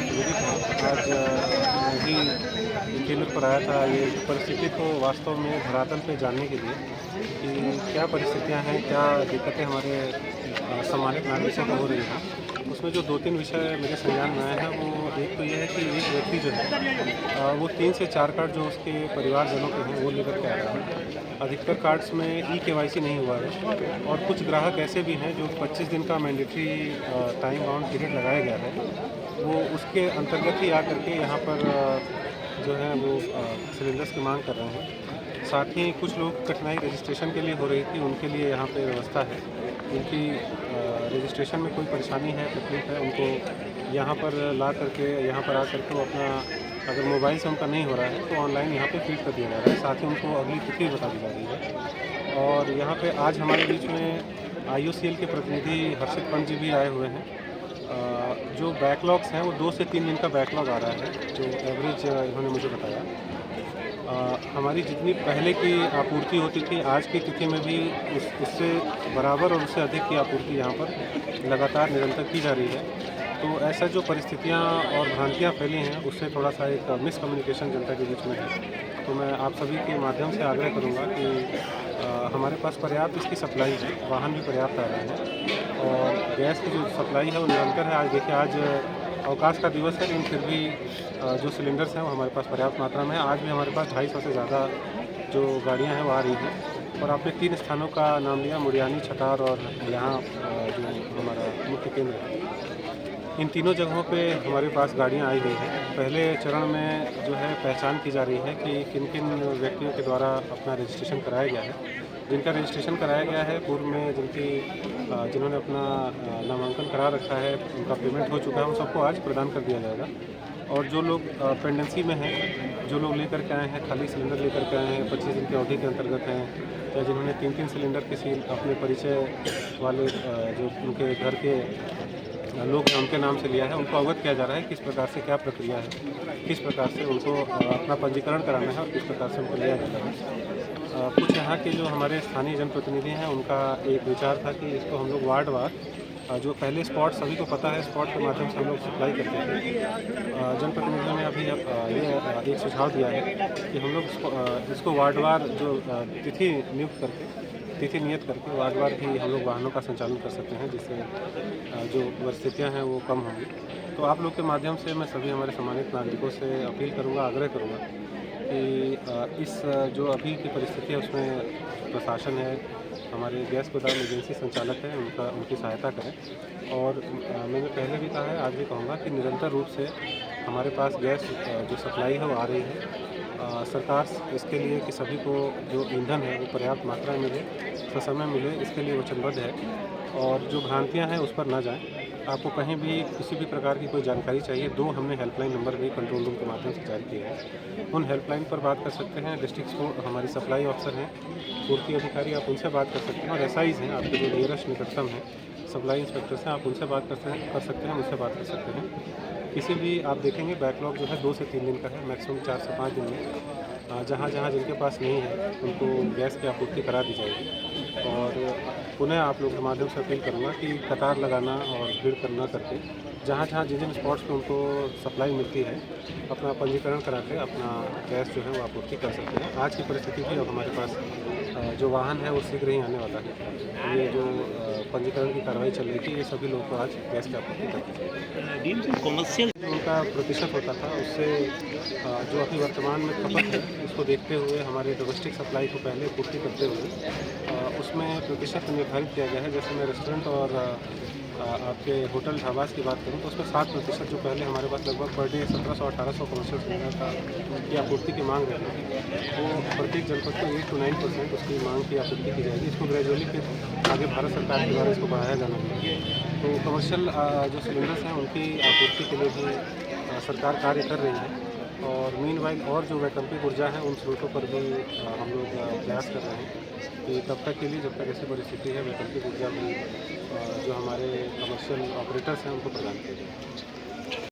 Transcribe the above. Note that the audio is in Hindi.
पीड़ित हैं। आज मैं भी केंद्र पर आया था ये परिस्थिति को वास्तव में धरातल पे जानने के लिए कि क्या परिस्थितियाँ हैं, क्या दिक्कतें हमारे सम्मानित नागरिकों को हो रही हैं। उसमें जो 2-3 विषय मेरे संज्ञान में आए हैं, वो एक तो ये है कि एक व्यक्ति जो है वो 3 से 4 कार्ड जो उसके परिवारजनों के हैं वो लेकर के आया है। अधिकतर कार्ड्स में ई-केवाईसी नहीं हुआ है और कुछ ग्राहक ऐसे भी हैं जो 25 दिन का मैंडेटरी टाइम बाउंड पीरियड लगाया गया है, वो उसके अंतर्गत ही आकर के यहाँ पर जो है वो सिलेंडर्स की मांग कर रहे हैं। साथ ही कुछ लोग कठिनाई रजिस्ट्रेशन के लिए हो रही थी, उनके लिए यहाँ पे व्यवस्था है। उनकी रजिस्ट्रेशन में कोई परेशानी है, तकलीफ़ है, उनको यहाँ पर ला करके यहाँ पर आकर के वो अपना अगर मोबाइल से उनका नहीं हो रहा है तो ऑनलाइन यहाँ पे फीड कर दिया जा रहा है। साथ ही उनको अगली तिथि बता दी जा रही है। और यहाँ पे आज हमारे बीच में आईओसीएल के प्रतिनिधि हर्षित पंत जी भी आए हुए हैं। जो बैकलॉग्स हैं वो 2 से 3 दिन का बैकलॉग आ रहा है, जो एवरेज इन्होंने मुझे बताया। हमारी जितनी पहले की आपूर्ति होती थी, आज की तिथि में भी उससे बराबर और उससे अधिक की आपूर्ति यहाँ पर लगातार निरंतर की जा रही है। तो ऐसा जो परिस्थितियाँ और भ्रांतियाँ फैली हैं, उससे थोड़ा-सा एक मिसकम्युनिकेशन जनता के बीच में है। तो मैं आप सभी के माध्यम से आग्रह करूँगा कि हमारे पास पर्याप्त इसकी सप्लाई है, वाहन भी पर्याप्त आ रहे हैं और गैस की जो सप्लाई है वो निरंतर है। आज देखिए, आज अवकाश का दिवस है, लेकिन फिर भी जो सिलेंडर्स हैं वो हमारे पास पर्याप्त मात्रा में है। आज भी हमारे पास 250 से ज़्यादा जो गाड़ियाँ हैं वो आ रही हैं। और आपने 3 स्थानों का नाम लिया, मुड़ियानी, छतार और यहाँ जो हमारा मुख्य केंद्र है। इन तीनों जगहों पे हमारे पास गाड़ियाँ आई हुई हैं। पहले चरण में जो है पहचान की जा रही है कि किन-किन व्यक्तियों के द्वारा अपना रजिस्ट्रेशन कराया गया है। जिनका रजिस्ट्रेशन कराया गया है पूर्व में, जिन्होंने अपना नामांकन करा रखा है, उनका पेमेंट हो चुका है, उन सबको आज प्रदान कर दिया जाएगा। और जो लोग पेंडेंसी में हैं, जो लोग लेकर के आए हैं, खाली सिलेंडर लेकर के आए हैं, 25 दिन की अवधि के अंतर्गत हैं, या जिन्होंने 3-3 सिलेंडर किसी अपने परिचय वाले जो उनके घर के लोग हैं उनके नाम से लिया है, उनको अवगत किया जा रहा है किस प्रकार से क्या प्रक्रिया है, किस प्रकार से उनको अपना पंजीकरण कराना है और किस प्रकार से उनको लिया जाता है। कुछ यहाँ के जो हमारे स्थानीय जनप्रतिनिधि हैं, उनका एक विचार था कि इसको हम लोग वार्डवार जो पहले स्पॉट सभी को पता है, स्पॉट के माध्यम से हम लोग सप्लाई करते थे। जनप्रतिनिधियों ने अभी ये एक सुझाव दिया है कि हम लोग इसको वार्डवार जो तिथि नियत करके वार्डवार भी हम लोग वाहनों का संचालन कर सकते हैं, जिससे जो परिस्थितियाँ हैं वो कम होंगी। तो आप लोग के माध्यम से मैं सभी हमारे सम्मानित नागरिकों से अपील करूँगा, आग्रह करूँगा कि इस जो अभी की परिस्थिति है उसमें प्रशासन है, हमारे गैस गोदाम एजेंसी संचालक हैं, उनकी सहायता करें। और मैंने पहले भी कहा है, आज भी कहूँगा कि निरंतर रूप से हमारे पास गैस जो सप्लाई है वो आ रही है। सरकार इसके लिए कि सभी को जो ईंधन है वो पर्याप्त मात्रा में मिले, ससमय मिले, इसके लिए वचनबद्ध है। और जो भ्रांतियाँ हैं उस पर ना जाएँ। आपको कहीं भी किसी भी प्रकार की कोई जानकारी चाहिए, 2 हमने हेल्पलाइन नंबर भी कंट्रोल रूम के माध्यम से जारी किए हैं। उन हेल्पलाइन पर बात कर सकते हैं। डिस्ट्रिक्ट हमारी सप्लाई ऑफिसर हैं, पूर्ति अधिकारी, आप उनसे बात कर सकते हैं। और एसआईज़ हैं, आपके जो नियरेस्ट निकटतम हैं, सप्लाई इंस्पेक्टर्स हैं, आप उनसे बात कर सकते हैं, मुझसे बात कर सकते हैं। किसी भी आप देखेंगे बैकलॉग जो है 2 से 3 दिन का है, मैक्सिमम 4 से 5 दिन में जहाँ जिनके पास नहीं है उनको गैस की आपूर्ति करा दी जाएगी। और पुनः आप लोगों के माध्यम से अपील करूँगा कि कतार लगाना और भीड़ करना करके जहाँ जिन स्पॉट्स पे उनको सप्लाई मिलती है, अपना पंजीकरण करा के अपना गैस जो है वो आपूर्ति कर सकते हैं। आज की परिस्थिति भी अब हमारे पास जो वाहन है वो शीघ्र ही आने वाला है। ये जो पंजीकरण की कार्रवाई चल रही थी, ये सभी लोगों को आज गैस की आपूर्ति कर दी जाएगी। कमर्शियल जो उनका प्रतिशत होता था उससे जो अभी वर्तमान में खपत है, उसको देखते हुए हमारे डोमेस्टिक सप्लाई को पहले पूर्ति करते हुए उसमें प्रतिशत निर्धारित किया गया है। जैसे मैं रेस्टोरेंट और आपके होटल ढाबास की बात करूँ तो उसमें 7% जो पहले हमारे पास लगभग पर डे 1700-1800 कमर्शियल सिलेंडर का की आपूर्ति की मांग रहती थी, वो प्रत्येक जनपद को 8 to 9% उसकी मांग की आपूर्ति की जाएगी। इसको ग्रेजुअली फिर आगे भारत सरकार के द्वारा इसको बढ़ाया जाना चाहिए। तो कमर्शियल जो सिलेंडर्स हैं उनकी आपूर्ति के लिए भी सरकार कार्य कर रही है। और मीनवाइल और जो वैकल्पिक ऊर्जा है उन स्रोतों पर भी हम लोग प्रयास कर रहे हैं कि तब तक के लिए जब तक ऐसी परिस्थिति है वैकल्पिक ऊर्जा भी जो हमारे कमर्शियल ऑपरेटर्स हैं उनको प्रदान किया जाए।